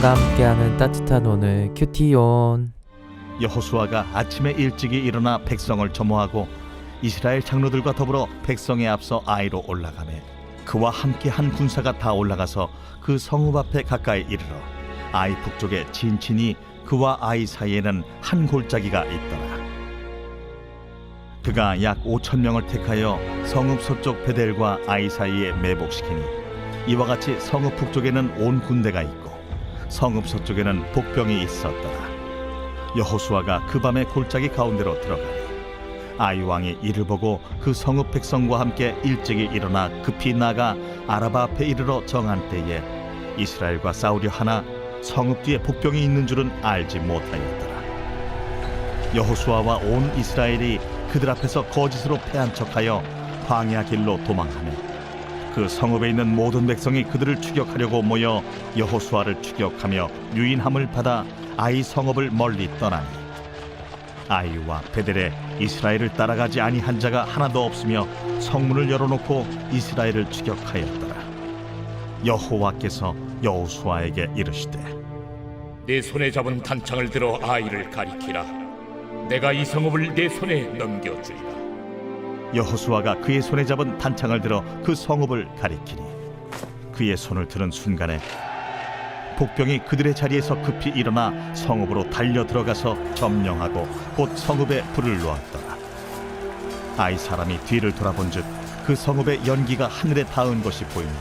말씀과 함께하는 따뜻한 오늘 큐티온. 여호수아가 아침에 일찍이 일어나 백성을 점호하고 이스라엘 장로들과 더불어 백성에 앞서 아이로 올라가매 그와 함께 한 군사가 다 올라가서 그 성읍 앞에 가까이 이르러 아이 북쪽에 진친이 그와 아이 사이에는 한 골짜기가 있더라. 그가 약 5,000명을 택하여 성읍 서쪽 베델과 아이 사이에 매복시키니 이와 같이 성읍 북쪽에는 온 군대가 있고 성읍 서쪽에는 복병이 있었더라. 여호수아가 그 밤에 골짜기 가운데로 들어가니 아이 왕이 이를 보고 그 성읍 백성과 함께 일찍이 일어나 급히 나가 아라바 앞에 이르러 정한 때에 이스라엘과 싸우려 하나 성읍 뒤에 복병이 있는 줄은 알지 못하였더라. 여호수아와 온 이스라엘이 그들 앞에서 거짓으로 패한 척하여 광야 길로 도망하며 그 성읍에 있는 모든 백성이 그들을 추격하려고 모여 여호수아를 추격하며 유인함을 받아 아이 성읍을 멀리 떠나니 아이와 베델에 이스라엘을 따라가지 아니한 자가 하나도 없으며 성문을 열어놓고 이스라엘을 추격하였더라. 여호와께서 여호수아에게 이르시되 내 손에 잡은 단창을 들어 아이를 가리키라. 내가 이 성읍을 내 손에 넘겨주리라. 여호수아가 그의 손에 잡은 단창을 들어 그 성읍을 가리키니 그의 손을 드는 순간에 복병이 그들의 자리에서 급히 일어나 성읍으로 달려 들어가서 점령하고 곧 성읍에 불을 놓았더라. 아이 사람이 뒤를 돌아본즉 그 성읍의 연기가 하늘에 닿은 것이 보이니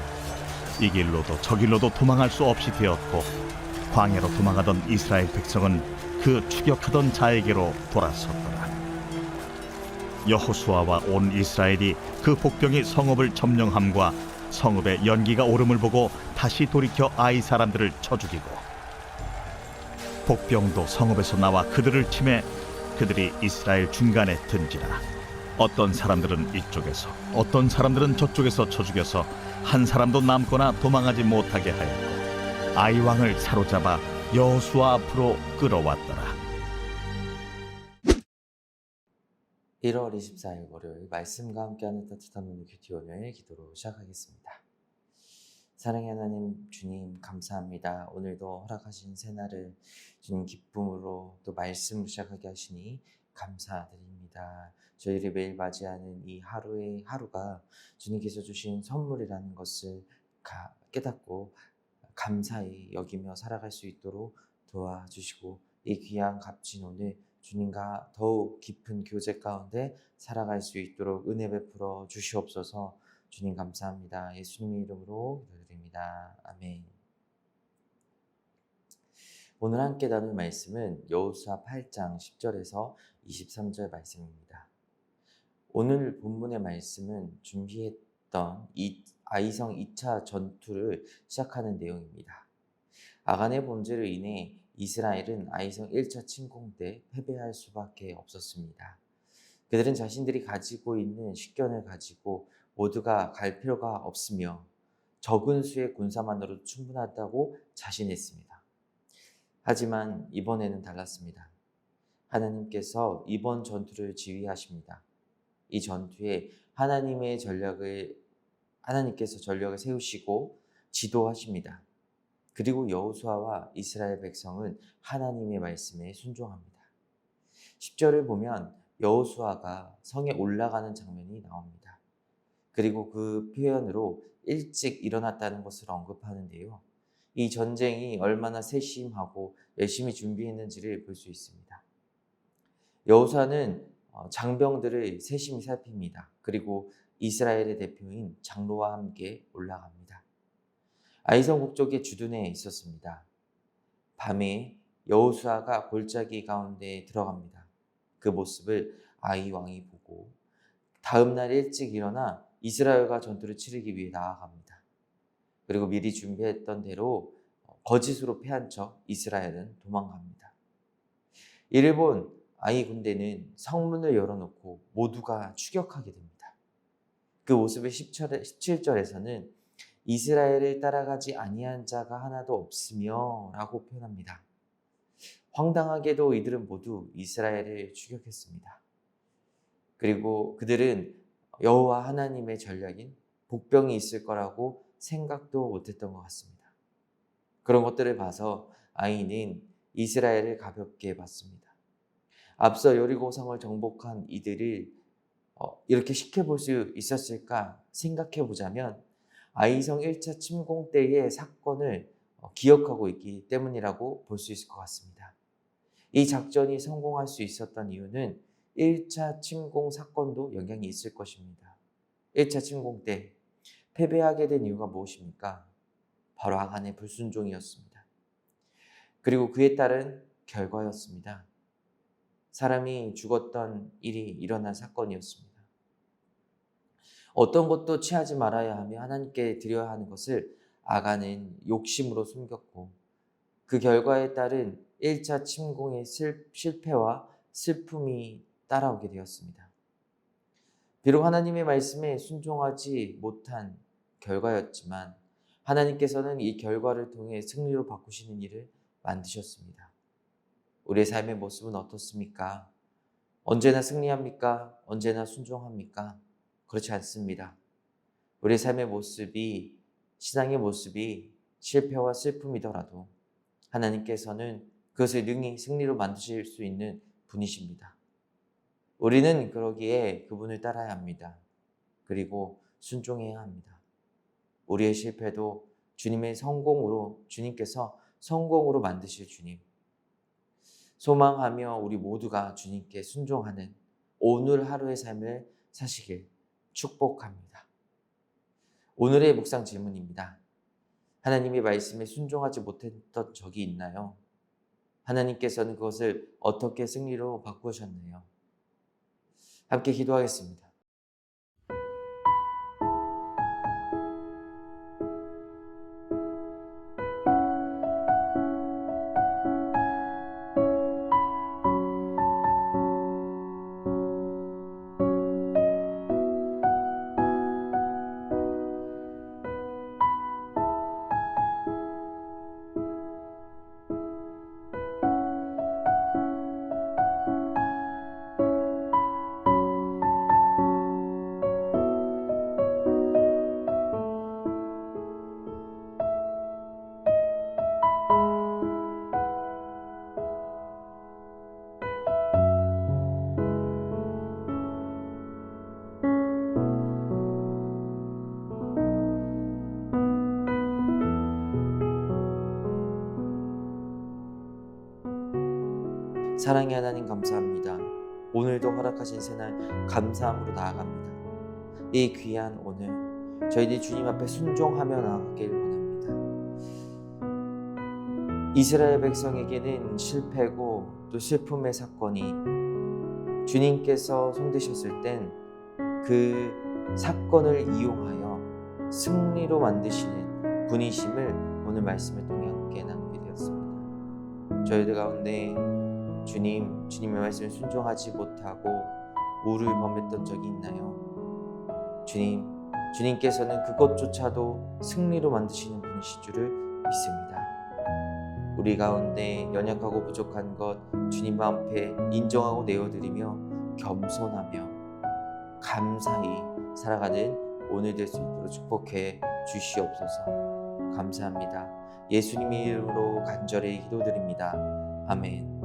이 길로도 저 길로도 도망할 수 없이 되었고 광야로 도망하던 이스라엘 백성은 그 추격하던 자에게로 돌아섰더라. 여호수아와 온 이스라엘이 그 복병이 성읍을 점령함과 성읍의 연기가 오름을 보고 다시 돌이켜 아이 사람들을 쳐 죽이고 복병도 성읍에서 나와 그들을 치매 그들이 이스라엘 중간에 든지라. 어떤 사람들은 이쪽에서 어떤 사람들은 저쪽에서 쳐 죽여서 한 사람도 남거나 도망하지 못하게 하였고 아이 왕을 사로잡아 여호수아 앞으로 끌어왔더라. 1월 24일 월요일 말씀과 함께하는 따뜻한 오늘 큐티온을 기도로 시작하겠습니다. 사랑의 하나님 주님 감사합니다. 오늘도 허락하신 새날을 주님 기쁨으로 또 말씀을 시작하게 하시니 감사드립니다. 저희를 매일 맞이하는 이 하루의 하루가 주님께서 주신 선물이라는 것을 깨닫고 감사히 여기며 살아갈 수 있도록 도와주시고 이 귀한 값진 오늘 주님과 더욱 깊은 교제 가운데 살아갈 수 있도록 은혜 베풀어 주시옵소서. 주님 감사합니다. 예수님의 이름으로 기도드립니다. 아멘. 오늘 함께 나눌 말씀은 여호수아 8장 10절에서 23절 말씀입니다. 오늘 본문의 말씀은 준비했던 아이성 2차 전투를 시작하는 내용입니다. 아간의 범죄로 인해 이스라엘은 아이성 1차 침공 때 패배할 수밖에 없었습니다. 그들은 자신들이 가지고 있는 식견을 가지고 모두가 갈 필요가 없으며 적은 수의 군사만으로도 충분하다고 자신했습니다. 하지만 이번에는 달랐습니다. 하나님께서 이번 전투를 지휘하십니다. 이 전투에 하나님께서 전력을 세우시고 지도하십니다. 그리고 여호수아와 이스라엘 백성은 하나님의 말씀에 순종합니다. 10절을 보면 여호수아가 성에 올라가는 장면이 나옵니다. 그리고 그 표현으로 일찍 일어났다는 것을 언급하는데요. 이 전쟁이 얼마나 세심하고 열심히 준비했는지를 볼 수 있습니다. 여호수아는 장병들을 세심히 살핍니다. 그리고 이스라엘의 대표인 장로와 함께 올라갑니다. 아이성 북쪽에 주둔해 있었습니다. 밤에 여호수아가 골짜기 가운데 들어갑니다. 그 모습을 아이 왕이 보고 다음 날 일찍 일어나 이스라엘과 전투를 치르기 위해 나아갑니다. 그리고 미리 준비했던 대로 거짓으로 패한 척 이스라엘은 도망갑니다. 이를 본 아이 군대는 성문을 열어놓고 모두가 추격하게 됩니다. 그 모습을 17절에서는 이스라엘을 따라가지 아니한 자가 하나도 없으며 라고 표현합니다. 황당하게도 이들은 모두 이스라엘을 추격했습니다. 그리고 그들은 여호와 하나님의 전략인 복병이 있을 거라고 생각도 못했던 것 같습니다. 그런 것들을 봐서 아이는 이스라엘을 가볍게 봤습니다. 앞서 여리고성을 정복한 이들을 이렇게 시켜볼 수 있었을까 생각해 보자면 아이성 1차 침공 때의 사건을 기억하고 있기 때문이라고 볼 수 있을 것 같습니다. 이 작전이 성공할 수 있었던 이유는 1차 침공 사건도 영향이 있을 것입니다. 1차 침공 때 패배하게 된 이유가 무엇입니까? 바로 아간의 불순종이었습니다. 그리고 그에 따른 결과였습니다. 사람이 죽었던 일이 일어난 사건이었습니다. 어떤 것도 취하지 말아야 하며 하나님께 드려야 하는 것을 아간은 욕심으로 숨겼고 그 결과에 따른 1차 침공의 실패와 슬픔이 따라오게 되었습니다. 비록 하나님의 말씀에 순종하지 못한 결과였지만 하나님께서는 이 결과를 통해 승리로 바꾸시는 일을 만드셨습니다. 우리의 삶의 모습은 어떻습니까? 언제나 승리합니까? 언제나 순종합니까? 그렇지 않습니다. 우리의 삶의 모습이, 신앙의 모습이 실패와 슬픔이더라도 하나님께서는 그것을 능히 승리로 만드실 수 있는 분이십니다. 우리는 그러기에 그분을 따라야 합니다. 그리고 순종해야 합니다. 우리의 실패도 주님께서 성공으로 만드실 주님. 소망하며 우리 모두가 주님께 순종하는 오늘 하루의 삶을 사시길 축복합니다. 오늘의 묵상 질문입니다. 하나님의 말씀에 순종하지 못했던 적이 있나요? 하나님께서는 그것을 어떻게 승리로 바꾸셨나요? 함께 기도하겠습니다. 사랑의 하나님 감사합니다. 오늘도 허락하신 새날 감사함으로 나아갑니다. 이 귀한 오늘 저희들이 주님 앞에 순종하며 나아가길 원합니다. 이스라엘 백성에게는 실패고 또 슬픔의 사건이 주님께서 손드셨을 땐 그 사건을 이용하여 승리로 만드시는 분이심을 오늘 말씀을 통해 함께 나누게 되었습니다. 저희들 가운데 주님의 말씀에 순종하지 못하고 우를 범했던 적이 있나요? 주님께서는 그것조차도 승리로 만드시는 분이신 줄을 믿습니다. 우리 가운데 연약하고 부족한 것 주님 앞에 인정하고 내어드리며 겸손하며 감사히 살아가는 오늘 될 수 있도록 축복해 주시옵소서. 감사합니다. 예수님의 이름으로 간절히 기도드립니다. 아멘.